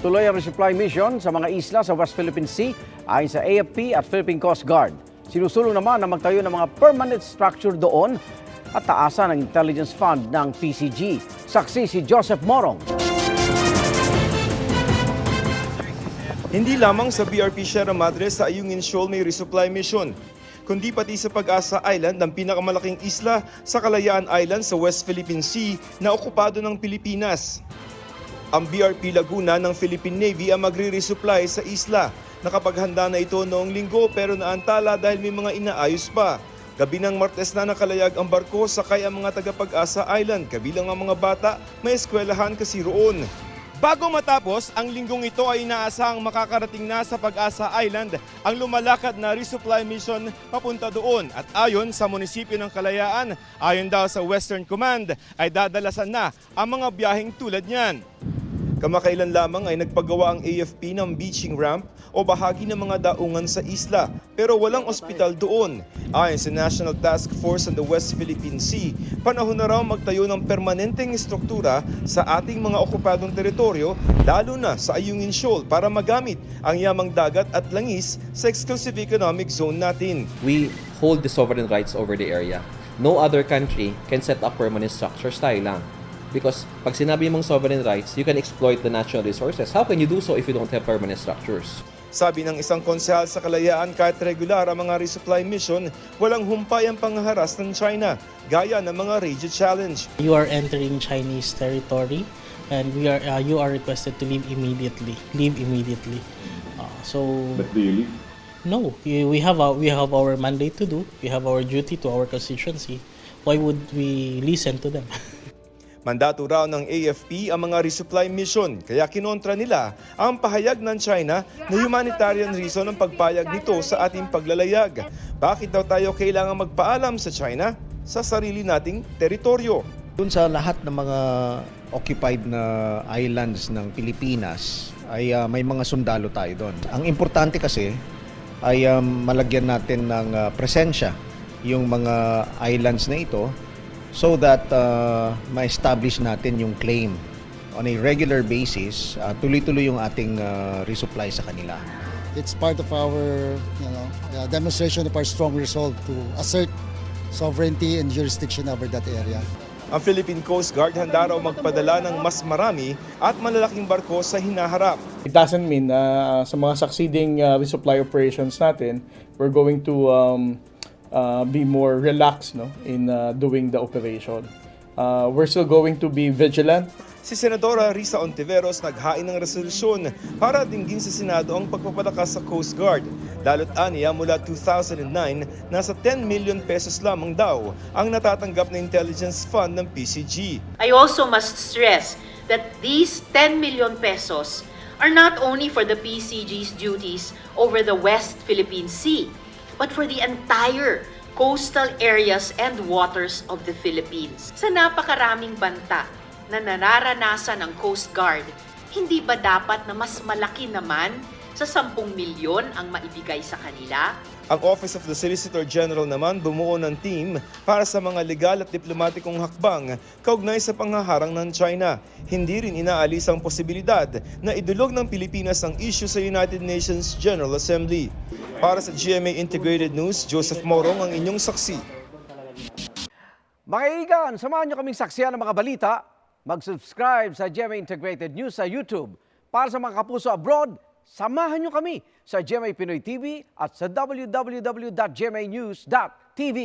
Tuloy ang resupply mission sa mga isla sa West Philippine Sea ayon sa AFP at Philippine Coast Guard. Sinusulong naman na magtayo ng mga permanent structure doon at taasan ang intelligence fund ng PCG. Saksi si Joseph Morong. Hindi lamang sa BRP Sierra Madre sa Ayungin Shoal may resupply mission, kundi pati sa Pag-asa Island, ang pinakamalaking isla sa Kalayaan Island sa West Philippine Sea na okupado ng Pilipinas. Ang BRP Laguna ng Philippine Navy ang magre-resupply sa isla. Nakapaghanda na ito noong linggo pero naantala dahil may mga inaayos pa. Gabi ng Martes na nakalayag ang barko sakay ang mga taga-Pag-asa Island, kabilang ang mga bata, may eskwelahan kasi roon. Bago matapos, ang linggong ito ay inaasahang makakarating na sa Pag-asa Island ang lumalakad na resupply mission papunta doon. At ayon sa munisipyo ng Kalayaan, ayon daw sa Western Command, ay dadalasan na ang mga biyaheng tulad niyan. Kamakailan lamang ay nagpagawa ang AFP ng beaching ramp o bahagi ng mga daungan sa isla pero walang ospital doon. Ayon sa National Task Force on the West Philippine Sea, panahon na raw magtayo ng permanenteng istruktura sa ating mga okupadong teritoryo lalo na sa Ayungin Shoal para magamit ang yamang dagat at langis sa exclusive economic zone natin. We hold the sovereign rights over the area. No other country can set up permanent structures, tayo lang. Because pag sinabi mong sovereign rights, you can exploit the natural resources. How can you do so if you don't have permanent structures? Sabi ng isang konsehal sa Kalayaan, kahit regular ang mga resupply mission, walang humpay ang panghaharas ng China, gaya ng mga Radio Challenge. You are entering Chinese territory and you are requested to leave immediately. Leave immediately. But do you leave? No, we have our mandate to do. We have our duty to our constituency. Why would we listen to them? Mandato raw ng AFP ang mga resupply mission, kaya kinontra nila ang pahayag ng China na humanitarian reason ang pagpayag nito sa ating paglalayag. Bakit daw tayo kailangan magpaalam sa China sa sarili nating teritoryo? Doon sa lahat ng mga occupied na islands ng Pilipinas ay may mga sundalo tayo doon. Ang importante kasi ay malagyan natin ng presensya yung mga islands na ito so that ma-establish natin yung claim on a regular basis, tuloy-tuloy yung ating resupply sa kanila. It's part of our demonstration of our strong resolve to assert sovereignty and jurisdiction over that area. Ang Philippine Coast Guard handa raw magpadala ng mas marami at malalaking barko sa hinaharap. It doesn't mean na sa mga succeeding resupply operations natin, we're going to be more relaxed in doing the operation. We're still going to be vigilant. Si Senadora Risa Ontiveros naghain ng resolusyon para dinggin sa Senado ang pagpapalakas sa Coast Guard. Lalo't aniya mula 2009, nasa 10 million pesos lamang daw ang natatanggap na intelligence fund ng PCG. I also must stress that these 10 million pesos are not only for the PCG's duties over the West Philippine Sea, but for the entire coastal areas and waters of the Philippines. Sa napakaraming banta na nararanasan ng Coast Guard, hindi ba dapat na mas malaki naman sa 10 milyon ang maibigay sa kanila? Ang Office of the Solicitor General naman bumuo ng team para sa mga legal at diplomatikong hakbang kaugnay sa panghaharang ng China. Hindi rin inaalis ang posibilidad na idulog ng Pilipinas ang issue sa United Nations General Assembly. Para sa GMA Integrated News, Joseph Morong ang inyong saksi. Mga kaibigan, samahan nyo kaming saksiyan ng mga balita. Mag-subscribe sa GMA Integrated News sa YouTube. Para sa mga kapuso abroad, samahan nyo kami sa GMA Pinoy TV at sa www.gmanews.tv.